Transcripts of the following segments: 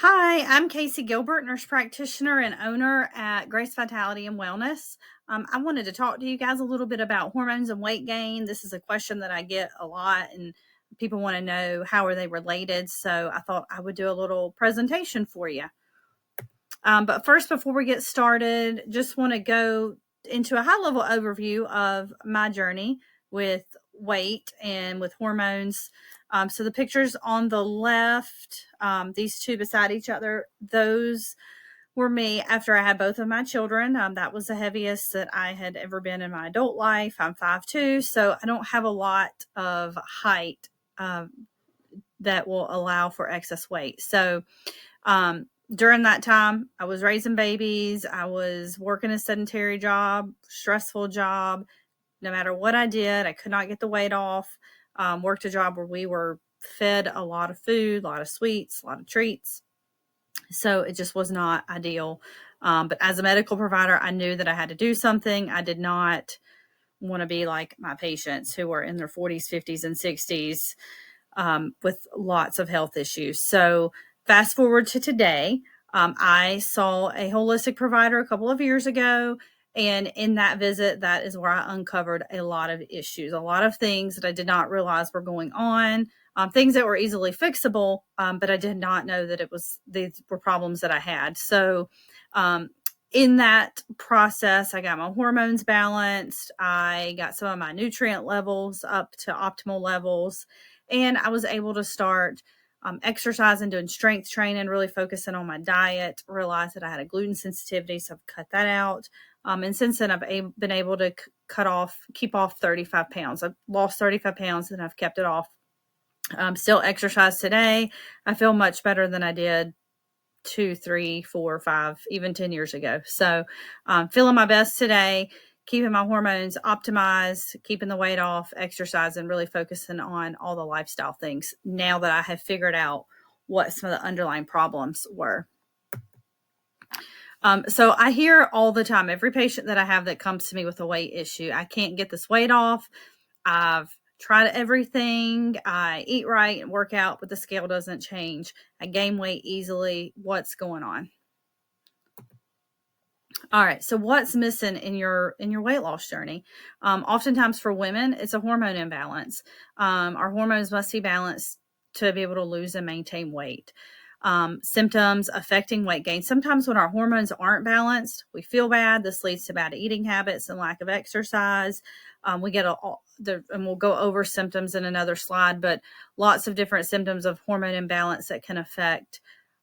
Hi, I'm Casey Gilbert, nurse practitioner and owner at Grace Vitality and Wellness. I wanted to talk to you guys a little bit about hormones and weight gain. This is a question that I get a lot, and people want to know how are they related. So I thought I would do a little presentation for you. But first, before we get started, just want to go into a high level overview of my journey with weight and with hormones. So the pictures on the left, these two beside each other, those were me after I had both of my children. That was the heaviest that I had ever been in my adult life. I'm 5'2", so I don't have a lot of height that will allow for excess weight. So during that time, I was raising babies. I was working a sedentary job, stressful job. No matter what I did, I could not get the weight off. Worked a job where we were fed a lot of food, a lot of sweets, a lot of treats. So it just was not ideal. But as a medical provider, I knew that I had to do something. I did not want to be like my patients who were in their 40s, 50s, and 60s with lots of health issues. So fast forward to today, I saw a holistic provider a couple of years ago. And in that visit, that is where I uncovered a lot of issues, a lot of things that I did not realize were going on, things that were easily fixable, but I did not know that these were problems that I had. So, in that process, I got my hormones balanced. I got some of my nutrient levels up to optimal levels, and I was able to start exercising, doing strength training, really focusing on my diet. Realized that I had a gluten sensitivity, so I've cut that out. And since then, I've been able to keep off 35 pounds. I've lost 35 pounds and I've kept it off. Still exercise today. I feel much better than I did 2, 3, 4, 5, even 10 years ago. So feeling my best today, keeping my hormones optimized, keeping the weight off, exercising, really focusing on all the lifestyle things now that I have figured out what some of the underlying problems were. So I hear all the time, every patient that I have that comes to me with a weight issue, I can't get this weight off. I've tried everything. I eat right and work out, but the scale doesn't change. I gain weight easily. What's going on? All right. So what's missing in your weight loss journey? Oftentimes for women, it's a hormone imbalance. Our hormones must be balanced to be able to lose and maintain weight. Symptoms affecting weight gain. Sometimes when our hormones aren't balanced, we feel bad. This leads to bad eating habits and lack of exercise. We get and we'll go over symptoms in another slide, but lots of different symptoms of hormone imbalance that can affect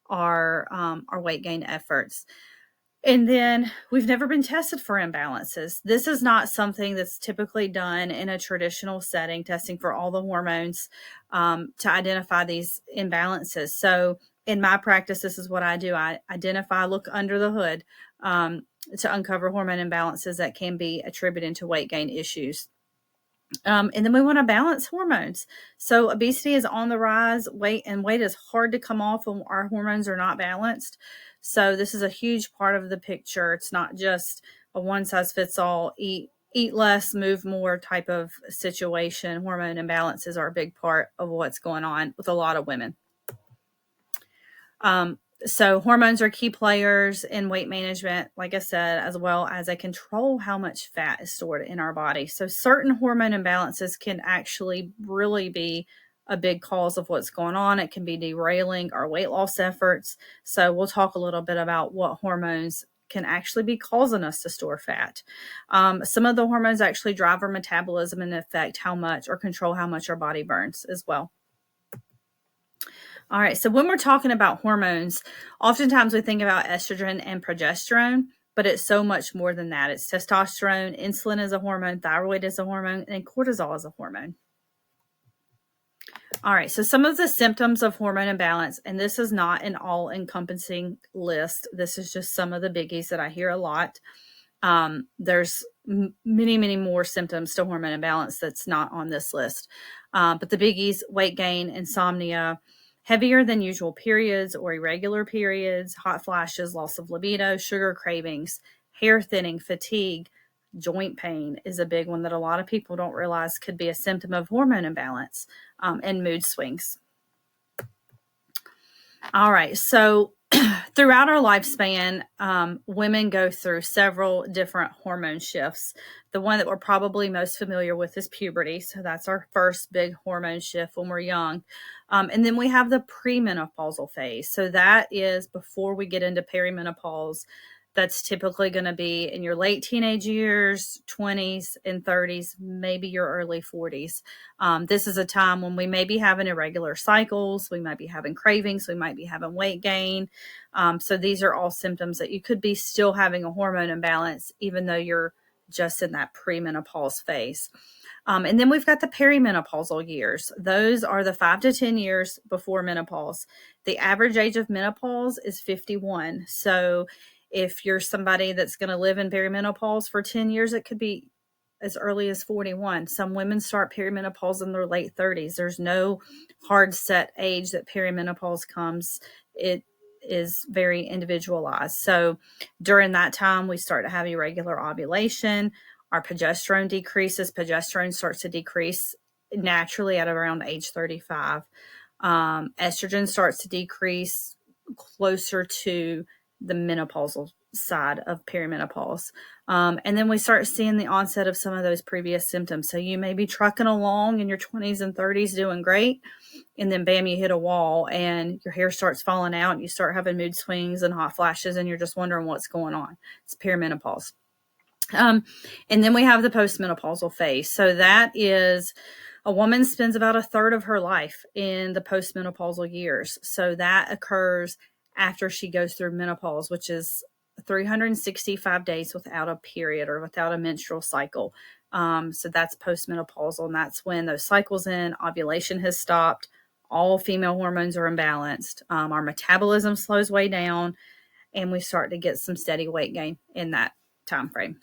our weight gain efforts. And then we've never been tested for imbalances. This is not something that's typically done in a traditional setting, testing for all the hormones to identify these imbalances. So in my practice, this is what I do. I identify, look under the hood to uncover hormone imbalances that can be attributed to weight gain issues. And then we want to balance hormones. So obesity is on the rise. Weight is hard to come off when our hormones are not balanced. So this is a huge part of the picture. It's not just a one size fits all, eat less, move more type of situation. Hormone imbalances are a big part of what's going on with a lot of women. So hormones are key players in weight management, like I said, as well as they control how much fat is stored in our body. So certain hormone imbalances can actually really be a big cause of what's going on. It can be derailing our weight loss efforts. So we'll talk a little bit about what hormones can actually be causing us to store fat. Some of the hormones actually drive our metabolism and affect how much or control how much our body burns as well. All right. So when we're talking about hormones, oftentimes we think about estrogen and progesterone, but it's so much more than that. It's testosterone, insulin is a hormone, thyroid is a hormone, and cortisol is a hormone. All right. So some of the symptoms of hormone imbalance, and this is not an all-encompassing list. This is just some of the biggies that I hear a lot. There's many, many more symptoms to hormone imbalance that's not on this list. But the biggies: weight gain, insomnia, heavier than usual periods or irregular periods, hot flashes, loss of libido, sugar cravings, hair thinning, fatigue, joint pain is a big one that a lot of people don't realize could be a symptom of hormone imbalance, and mood swings. All right. So throughout our lifespan, women go through several different hormone shifts. The one that we're probably most familiar with is puberty. So that's our first big hormone shift when we're young. And then we have the premenopausal phase. So that is before we get into perimenopause. That's typically going to be in your late teenage years, 20s and 30s, maybe your early 40s. This is a time when we may be having irregular cycles, we might be having cravings, we might be having weight gain. So these are all symptoms that you could be still having a hormone imbalance, even though you're just in that premenopause phase. And then we've got the perimenopausal years. Those are the 5 to 10 years before menopause. The average age of menopause is 51. So if you're somebody that's going to live in perimenopause for 10 years, it could be as early as 41. Some women start perimenopause in their late 30s. There's no hard set age that perimenopause comes. It is very individualized. So during that time, we start to have irregular ovulation. Our progesterone decreases. Progesterone starts to decrease naturally at around age 35. Estrogen starts to decrease closer to the menopausal side of perimenopause. And then we start seeing the onset of some of those previous symptoms. So you may be trucking along in your 20s and 30s doing great, and then bam, you hit a wall and your hair starts falling out and you start having mood swings and hot flashes and you're just wondering what's going on. It's perimenopause. And then we have the postmenopausal phase. So that is a woman spends about a third of her life in the postmenopausal years. So that occurs after she goes through menopause, which is 365 days without a period or without a menstrual cycle. So that's postmenopausal, and that's when those cycles in, ovulation has stopped, all female hormones are imbalanced, our metabolism slows way down, and we start to get some steady weight gain in that time frame.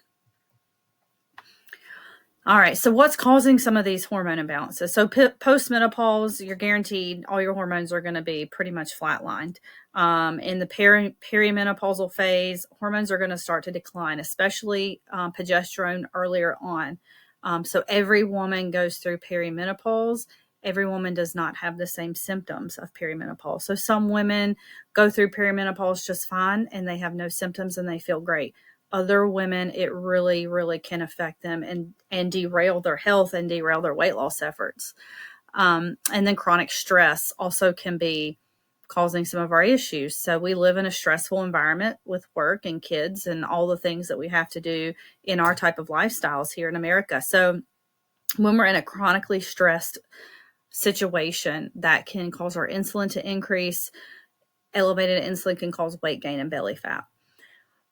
All right, so what's causing some of these hormone imbalances? So post-menopause, you're guaranteed all your hormones are going to be pretty much flatlined. In the perimenopausal phase, hormones are going to start to decline, especially progesterone earlier on. So every woman goes through perimenopause. Every woman does not have the same symptoms of perimenopause. So some women go through perimenopause just fine and they have no symptoms and they feel great. Other women, it really, really can affect them and derail their health and derail their weight loss efforts. And then chronic stress also can be causing some of our issues. So we live in a stressful environment with work and kids and all the things that we have to do in our type of lifestyles here in America. So when we're in a chronically stressed situation, that can cause our insulin to increase. Elevated insulin can cause weight gain and belly fat.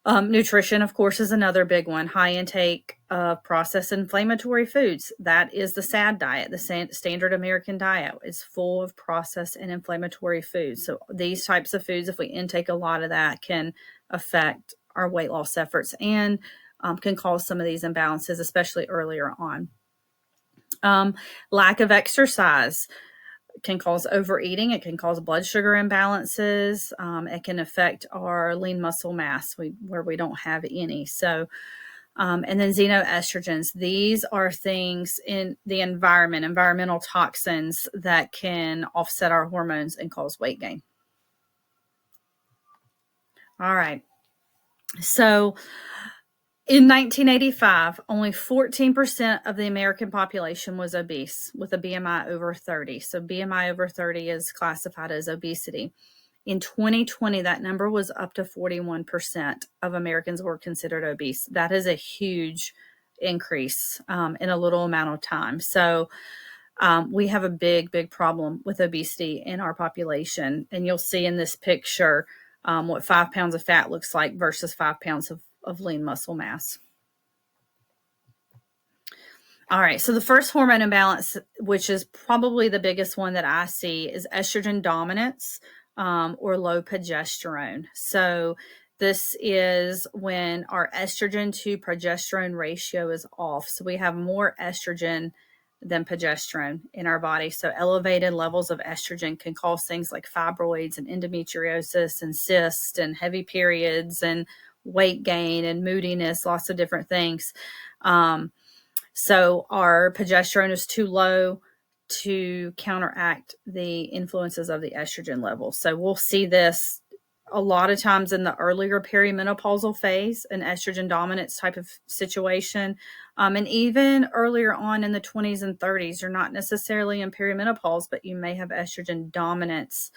Nutrition, of course, is another big one. High intake of processed inflammatory foods. That is the SAD diet, the standard American diet. It's full of processed and inflammatory foods. So these types of foods, if we intake a lot of that, can affect our weight loss efforts and can cause some of these imbalances, especially earlier on. Lack of exercise can cause overeating. It can cause blood sugar imbalances. It can affect our lean muscle mass where we don't have any. So, and then xenoestrogens. These are things in the environment, environmental toxins that can offset our hormones and cause weight gain. All right. So in 1985, only 14% of the American population was obese with a BMI over 30. So BMI over 30 is classified as obesity. In 2020, that number was up to 41% of Americans were considered obese. That is a huge increase in a little amount of time. So we have a big, big problem with obesity in our population. And you'll see in this picture what 5 pounds of fat looks like versus 5 pounds of lean muscle mass. All right, so the first hormone imbalance, which is probably the biggest one that I see, is estrogen dominance or low progesterone. So this is when our estrogen to progesterone ratio is off. So we have more estrogen than progesterone in our body. So elevated levels of estrogen can cause things like fibroids and endometriosis and cysts and heavy periods and weight gain and moodiness, lots of different things. So our progesterone is too low. to counteract the influences of the estrogen level. So we'll see this a lot of times in the earlier perimenopausal phase, an estrogen dominance type of situation. And even earlier on in the 20s and 30s, you're not necessarily in perimenopause, but you may have estrogen dominance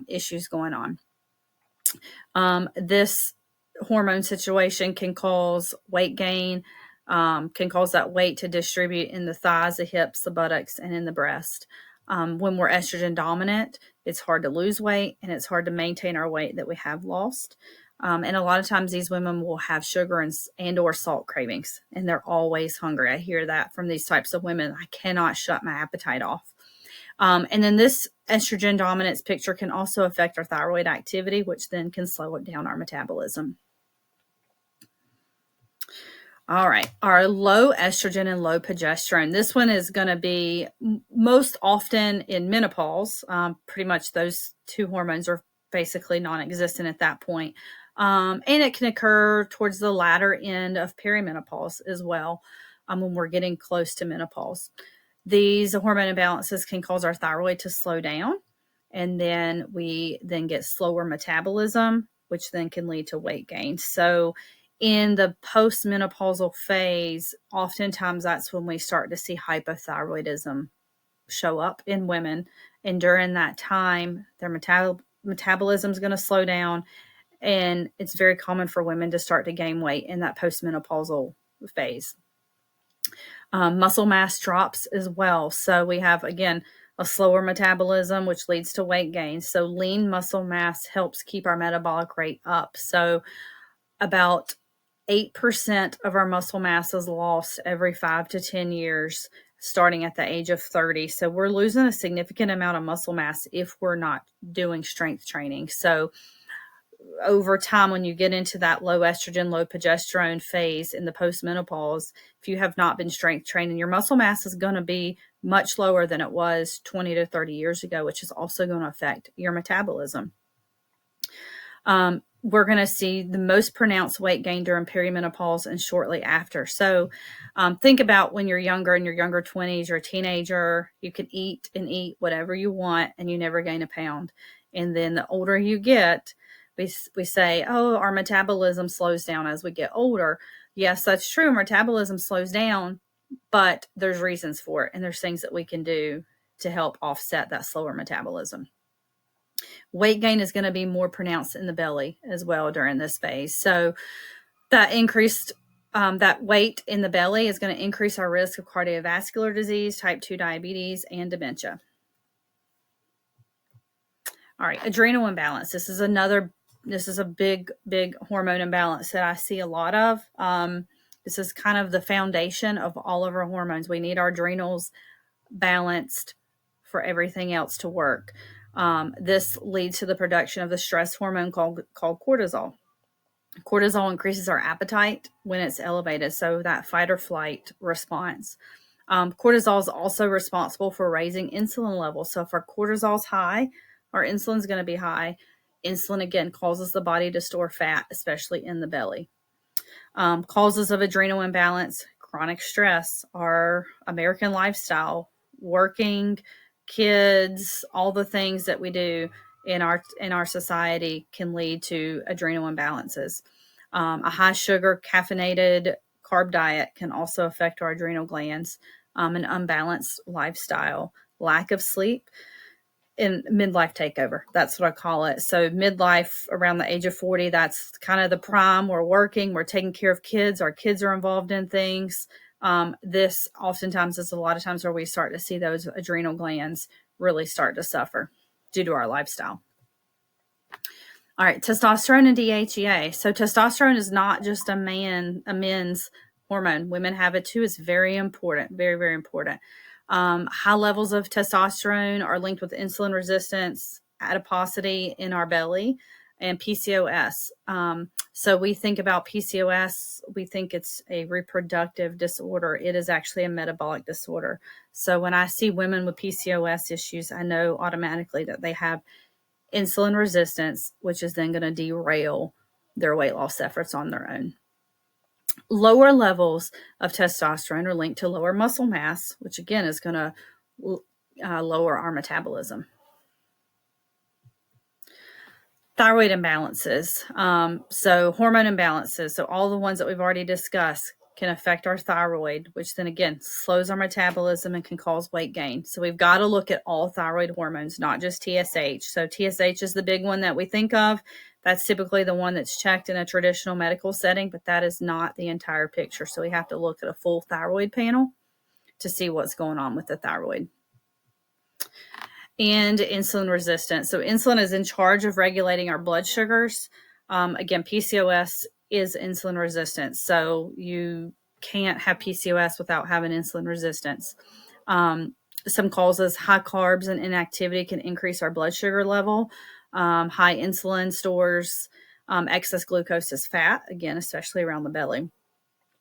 issues going on. This hormone situation can cause weight gain, can cause that weight to distribute in the thighs, the hips, the buttocks, and in the breast. When we're estrogen dominant, it's hard to lose weight and it's hard to maintain our weight that we have lost. And a lot of times these women will have sugar and or salt cravings, and they're always hungry. I hear that from these types of women. I cannot shut my appetite off. And then this estrogen dominance picture can also affect our thyroid activity, which then can slow it down our metabolism. All right, our low estrogen and low progesterone. This one is going to be most often in menopause. Pretty much those two hormones are basically non-existent at that point. And it can occur towards the latter end of perimenopause as well, when we're getting close to menopause. These hormone imbalances can cause our thyroid to slow down, and then we then get slower metabolism, which then can lead to weight gain. So in the postmenopausal phase, oftentimes that's when we start to see hypothyroidism show up in women. And during that time, their metabolism is going to slow down. And it's very common for women to start to gain weight in that postmenopausal phase. Muscle mass drops as well. So we have, again, a slower metabolism, which leads to weight gain. So lean muscle mass helps keep our metabolic rate up. So about 8% of our muscle mass is lost every 5 to 10 years, starting at the age of 30. So we're losing a significant amount of muscle mass if we're not doing strength training. So over time, when you get into that low estrogen, low progesterone phase in the postmenopause, if you have not been strength training, your muscle mass is going to be much lower than it was 20 to 30 years ago, which is also going to affect your metabolism. We're going to see the most pronounced weight gain during perimenopause and shortly after. So think about when you're younger, in your younger 20s, you're a teenager, you can eat and eat whatever you want and you never gain a pound. And then the older you get, we say, oh, our metabolism slows down as we get older. Yes, that's true. Metabolism slows down, but there's reasons for it. And there's things that we can do to help offset that slower metabolism. Weight gain is going to be more pronounced in the belly as well during this phase. So that increased, that weight in the belly is going to increase our risk of cardiovascular disease, type 2 diabetes, and dementia. All right, adrenal imbalance. This is a big hormone imbalance that I see a lot of. This is kind of the foundation of all of our hormones. We need our adrenals balanced for everything else to work. This leads to the production of the stress hormone called cortisol. Cortisol increases our appetite when it's elevated, so that fight or flight response. Cortisol is also responsible for raising insulin levels. So if our cortisol is high, our insulin is going to be high. Insulin, again, causes the body to store fat, especially in the belly. Causes of adrenal imbalance, chronic stress, our American lifestyle, working, kids, all the things that we do in our society can lead to adrenal imbalances. A high sugar, caffeinated carb diet can also affect our adrenal glands. An unbalanced lifestyle, lack of sleep, and midlife takeover. That's what I call it. So midlife, around the age of 40, that's kind of the prime. We're working, we're taking care of kids. Our kids are involved in things. This oftentimes is a lot of times where we start to see those adrenal glands really start to suffer due to our lifestyle. All right, testosterone and DHEA. So testosterone is not just a men's hormone. Women have it too. It's very important, very, very important. High levels of testosterone are linked with insulin resistance, adiposity in our belly, and PCOS. So we think about PCOS, we think it's a reproductive disorder. It is actually a metabolic disorder. So when I see women with PCOS issues, I know automatically that they have insulin resistance, which is then going to derail their weight loss efforts on their own. Lower levels of testosterone are linked to lower muscle mass, which again is going to lower our metabolism. Thyroid imbalances. So hormone imbalances. So all the ones that we've already discussed can affect our thyroid, which then again slows our metabolism and can cause weight gain. So we've got to look at all thyroid hormones, not just TSH. So TSH is the big one that we think of. That's typically the one that's checked in a traditional medical setting, but that is not the entire picture. So we have to look at a full thyroid panel to see what's going on with the thyroid. And insulin resistance. So insulin is in charge of regulating our blood sugars. Again, PCOS is insulin resistance. So you can't have PCOS without having insulin resistance. Some causes: high carbs and inactivity can increase our blood sugar level. High insulin stores excess glucose as fat, again, especially around the belly.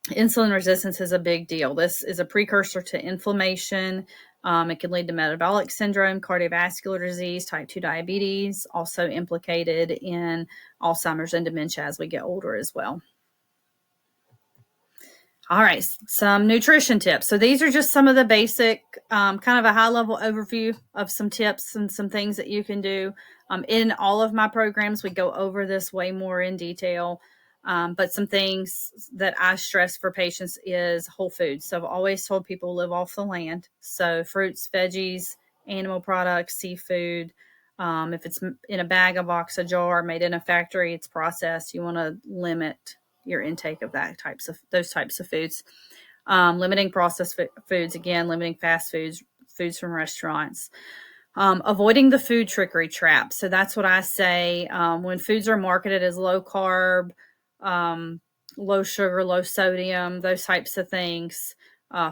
Insulin resistance is a big deal. This is a precursor to inflammation. It can lead to metabolic syndrome, cardiovascular disease, type 2 diabetes, also implicated in Alzheimer's and dementia as we get older as well. All right, some nutrition tips. So these are just some of the basic, kind of a high-level overview of some tips and some things that you can do. In all of my programs, we go over this way more in detail. But some things that I stress for patients is whole foods. So I've always told people live off the land. So fruits, veggies, animal products, seafood. If it's in a bag, a box, a jar, made in a factory, it's processed. You want to limit your intake of those types of foods. Limiting processed foods, again, limiting fast foods, foods from restaurants. Avoiding the food trickery trap. So that's what I say when foods are marketed as low carb, low sugar, low sodium, those types of things,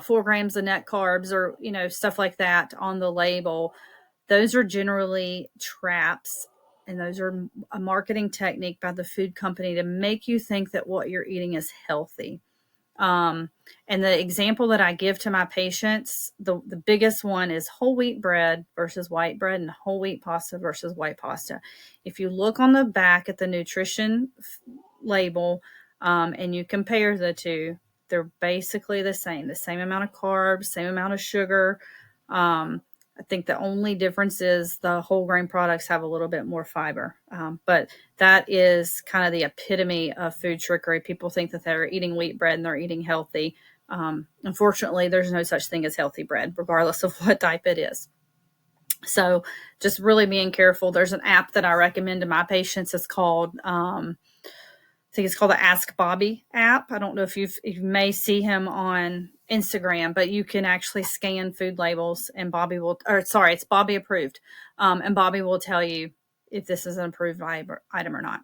4 grams of net carbs, or, stuff like that on the label. Those are generally traps, and those are a marketing technique by the food company to make you think that what you're eating is healthy. And the example that I give to my patients, the biggest one is whole wheat bread versus white bread and whole wheat pasta versus white pasta. If you look on the back at the nutrition label and you compare the two, they're basically the same amount of carbs, same amount of sugar. I think the only difference is the whole grain products have a little bit more fiber. But that is kind of the epitome of food trickery. People think that they're eating wheat bread and they're eating healthy. Unfortunately, there's no such thing as healthy bread, regardless of what type it is. So just really being careful. There's an app that I recommend to my patients. It's called, I think it's called the Ask Bobby app. I don't know if you may see him on Instagram, but you can actually scan food labels and it's Bobby approved. And Bobby will tell you if this is an approved item or not.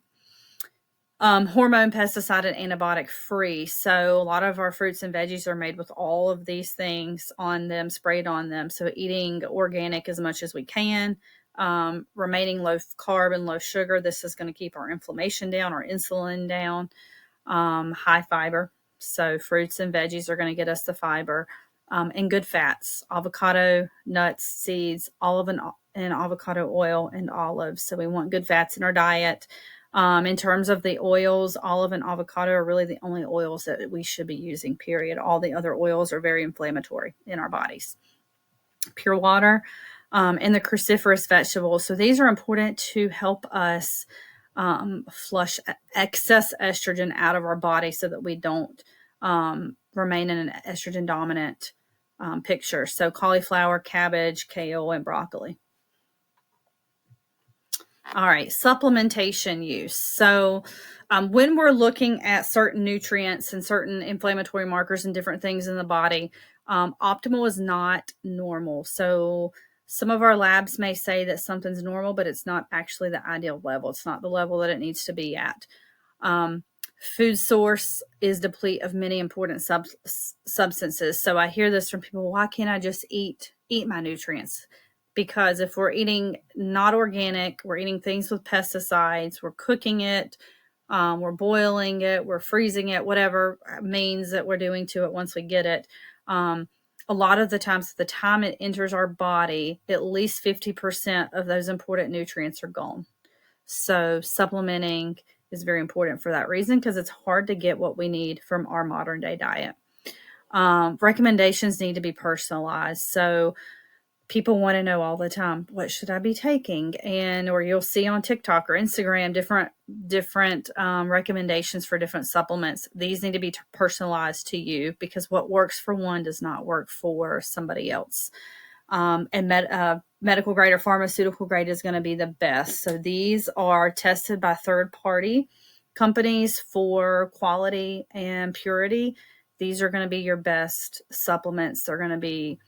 Hormone, pesticide, and antibiotic free. So a lot of our fruits and veggies are made with all of these things on them, sprayed on them. So eating organic as much as we can, remaining low carb and low sugar. This is going to keep our inflammation down, our insulin down. High fiber. So fruits and veggies are going to get us the fiber. And good fats, avocado, nuts, seeds, olive and avocado oil, and olives. So we want good fats in our diet. In terms of the oils, olive and avocado are really the only oils that we should be using, period. All the other oils are very inflammatory in our bodies. Pure water, and the cruciferous vegetables. So these are important to help us flush excess estrogen out of our body so that we don't remain in an estrogen dominant picture. So cauliflower, cabbage, kale, and broccoli. All right, supplementation use. So when we're looking at certain nutrients and certain inflammatory markers and different things in the body, optimal is not normal. So some of our labs may say that something's normal, but it's not actually the ideal level. It's not the level that it needs to be at. Food source is deplete of many important substances. So I hear this from people, why can't I just eat my nutrients? Because if we're eating not organic, we're eating things with pesticides, we're cooking it, we're boiling it, we're freezing it, whatever means that we're doing to it once we get it. A lot of the times, at the time it enters our body, at least 50% of those important nutrients are gone. So supplementing is very important for that reason, because it's hard to get what we need from our modern day diet. Recommendations need to be personalized. So people want to know all the time, what should I be taking? And, or you'll see on TikTok or Instagram, different recommendations for different supplements. These need to be personalized to you, because what works for one does not work for somebody else. And medical grade or pharmaceutical grade is going to be the best. So these are tested by third party companies for quality and purity. These are going to be your best supplements. They're going to be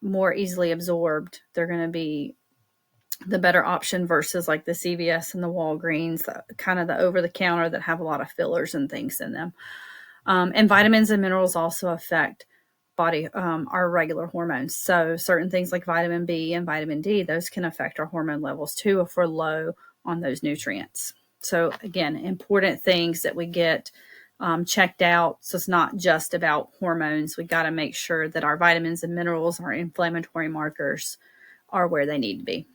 more easily absorbed. They're going to be the better option versus like the CVS and the Walgreens, kind of the over the counter that have a lot of fillers and things in them. And vitamins and minerals also affect our regular hormones. So certain things like vitamin B and vitamin D, those can affect our hormone levels too if we're low on those nutrients. So again, important things that we get checked out. So it's not just about hormones. We got to make sure that our vitamins and minerals, our inflammatory markers, are where they need to be.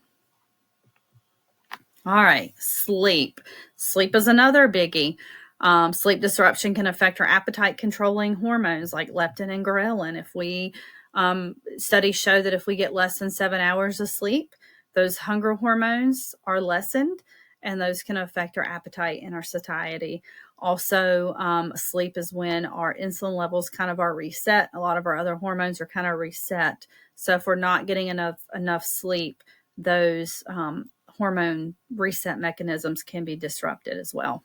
All right, sleep. Sleep is another biggie. Sleep disruption can affect our appetite controlling hormones like leptin and ghrelin. If we studies show that if we get less than 7 hours of sleep, those hunger hormones are lessened, and those can affect our appetite and our satiety. Also, sleep is when our insulin levels kind of are reset. A lot of our other hormones are kind of reset. So if we're not getting enough sleep, those hormone reset mechanisms can be disrupted as well.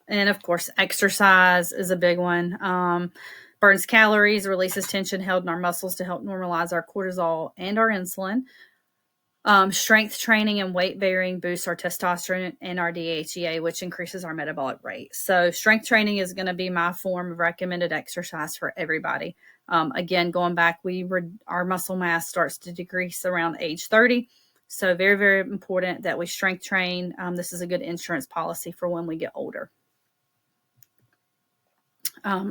And of course, exercise is a big one. Burns calories, releases tension held in our muscles to help normalize our cortisol and our insulin. Strength training and weight bearing boosts our testosterone and our DHEA, which increases our metabolic rate. So strength training is going to be my form of recommended exercise for everybody. Again, going back, our muscle mass starts to decrease around age 30. So very, very important that we strength train. This is a good insurance policy for when we get older.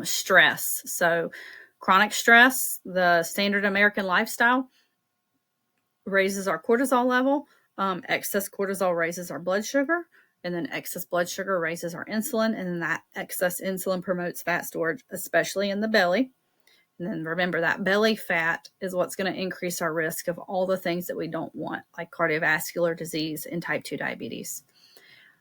Stress. So chronic stress, the standard American lifestyle, raises our cortisol level. Excess cortisol raises our blood sugar, and then excess blood sugar raises our insulin, and then that excess insulin promotes fat storage, especially in the belly. And then remember, that belly fat is what's going to increase our risk of all the things that we don't want, like cardiovascular disease and type 2 diabetes.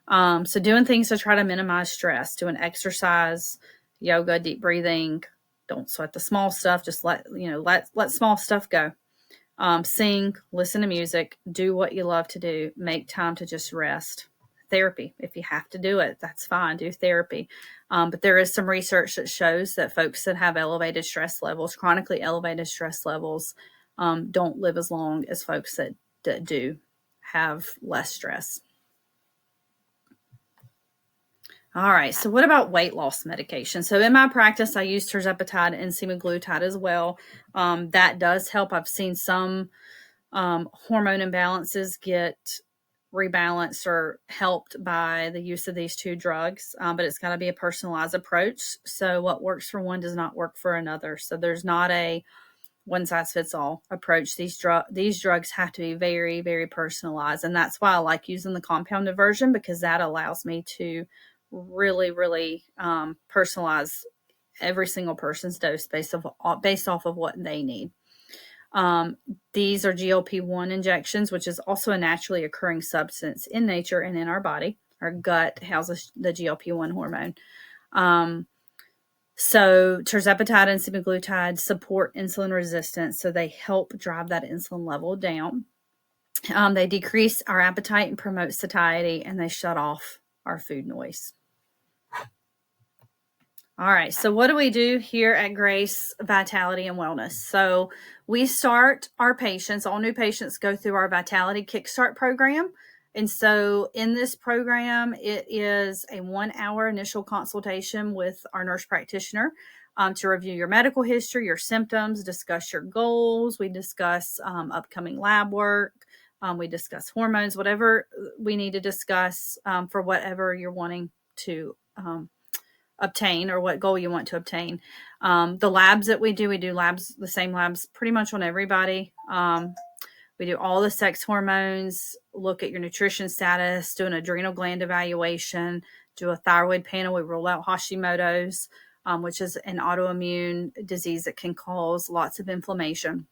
So doing things to try to minimize stress, doing exercise, yoga, deep breathing. Don't sweat the small stuff. Just let small stuff go. Sing, listen to music, do what you love to do, make time to just rest. Therapy, if you have to do it, that's fine. Do therapy. But there is some research that shows that folks that have elevated stress levels, chronically elevated stress levels, don't live as long as folks that do have less stress. All right. So what about weight loss medication? So in my practice, I use tirzepatide and semaglutide as well. That does help. I've seen some hormone imbalances get rebalanced or helped by the use of these two drugs, but it's got to be a personalized approach. So what works for one does not work for another. So there's not a one size fits all approach. These drugs have to be very, very personalized. And that's why I like using the compounded version, because that allows me to really, really personalize every single person's dose based off of what they need. These are GLP-1 injections, which is also a naturally occurring substance in nature and in our body. Our gut houses the GLP-1 hormone. So tirzepatide and semaglutide support insulin resistance, so they help drive that insulin level down. They decrease our appetite and promote satiety, and they shut off our food noise. All right. So what do we do here at Grace Vitality and Wellness? So we start our patients, all new patients go through our Vitality Kickstart program. And so in this program, it is a 1-hour initial consultation with our nurse practitioner to review your medical history, your symptoms, discuss your goals. We discuss upcoming lab work. We discuss hormones, whatever we need to discuss for whatever you're wanting to obtain or what goal you want to obtain. The labs that we do the same labs pretty much on everybody. We do all the sex hormones, look at your nutrition status, do an adrenal gland evaluation, do a thyroid panel. We rule out Hashimoto's. which is an autoimmune disease that can cause lots of inflammation.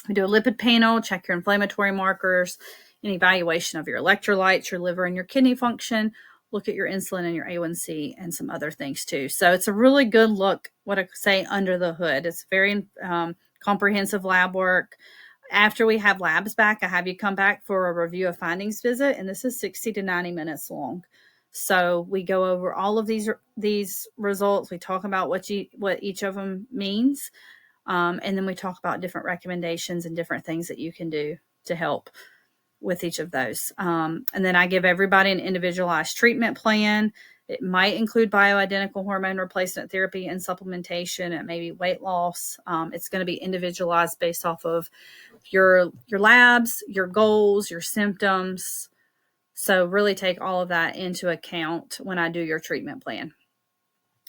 We do a lipid panel, check your inflammatory markers, an evaluation of your electrolytes, your liver and your kidney function, look at your insulin and your A1C and some other things too. So it's a really good look, what I say, under the hood. It's very comprehensive lab work. After we have labs back, I have you come back for a review of findings visit, and this is 60 to 90 minutes long. So we go over all of these results. We talk about what each of them means, and then we talk about different recommendations and different things that you can do to help with each of those. And then I give everybody an individualized treatment plan. It might include bioidentical hormone replacement therapy and supplementation. It may be weight loss. It's going to be individualized based off of your labs, your goals, your symptoms. So really take all of that into account when I do your treatment plan.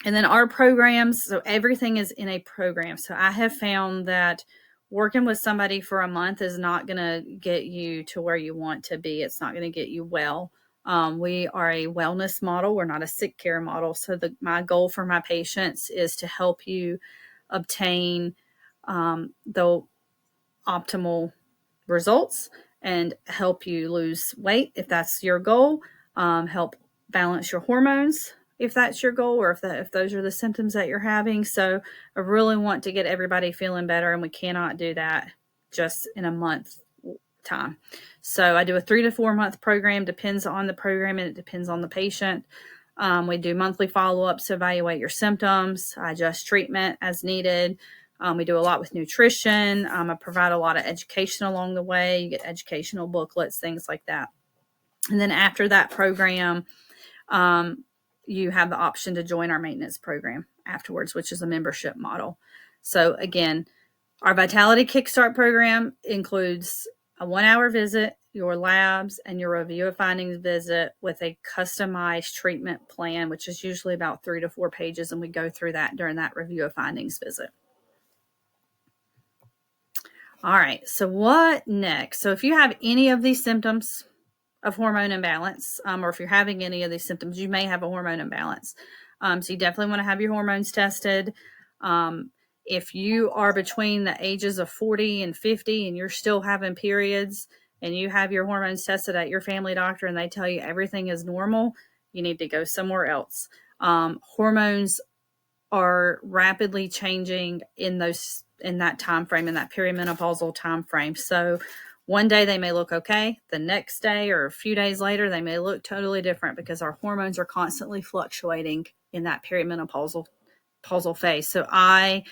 And then our programs, so everything is in a program. So I have found that working with somebody for a month is not going to get you to where you want to be. It's not going to get you well. We are a wellness model. We're not a sick care model. So my goal for my patients is to help you obtain the optimal results and help you lose weight if that's your goal, help balance your hormones if that's your goal, or if those are the symptoms that you're having. So I really want to get everybody feeling better, and we cannot do that just in a month time. So I do a 3 to 4 month program, depends on the program and it depends on the patient. We do monthly follow-ups to evaluate your symptoms. I adjust treatment as needed. We do a lot with nutrition. I provide a lot of education along the way. You get educational booklets, things like that. And then after that program, you have the option to join our maintenance program afterwards, which is a membership model. So again, our Vitality Kickstart program includes a 1-hour visit, your labs, and your review of findings visit with a customized treatment plan, which is usually about 3 to 4 pages. And we go through that during that review of findings visit. All right, so what next? So if you have any of these symptoms of hormone imbalance, or if you're having any of these symptoms, you may have a hormone imbalance. So you definitely want to have your hormones tested. If you are between the ages of 40 and 50 and you're still having periods and you have your hormones tested at your family doctor and they tell you everything is normal, you need to go somewhere else. Hormones are rapidly changing in that time frame, in that perimenopausal time frame. So one day they may look okay. The next day or a few days later, they may look totally different because our hormones are constantly fluctuating in that perimenopausal phase. So I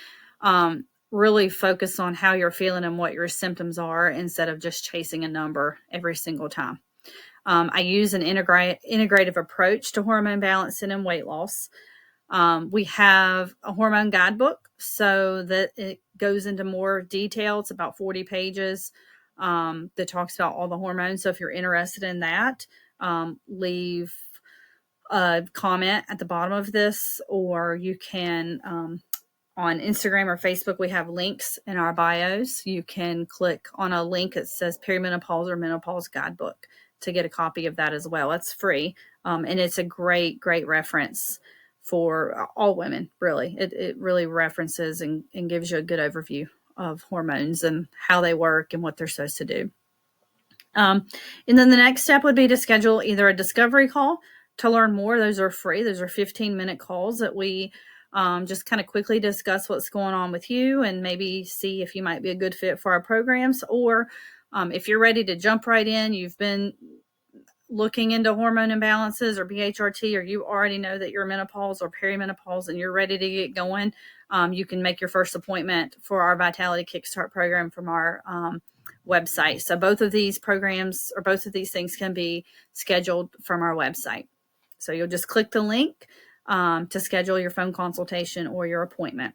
really focus on how you're feeling and what your symptoms are instead of just chasing a number every single time. I use an integrative approach to hormone balancing and weight loss. We have a hormone guidebook so that it goes into more detail. It's about 40 pages that talks about all the hormones. So if you're interested in that, leave a comment at the bottom of this, or you can, on Instagram or Facebook, we have links in our bios. You can click on a link that says perimenopause or menopause guidebook to get a copy of that as well. It's free. And it's a great reference for all women, really. It really references and gives you a good overview of hormones and how they work and what they're supposed to do. And then the next step would be to schedule either a discovery call to learn more. Those are free. Those are 15-minute calls that we just kind of quickly discuss what's going on with you and maybe see if you might be a good fit for our programs. Or if you're ready to jump right in, you've been looking into hormone imbalances or BHRT, or you already know that you're menopause or perimenopause and you're ready to get going, you can make your first appointment for our Vitality Kickstart program from our website. So both of these programs or both of these things can be scheduled from our website. So you'll just click the link to schedule your phone consultation or your appointment.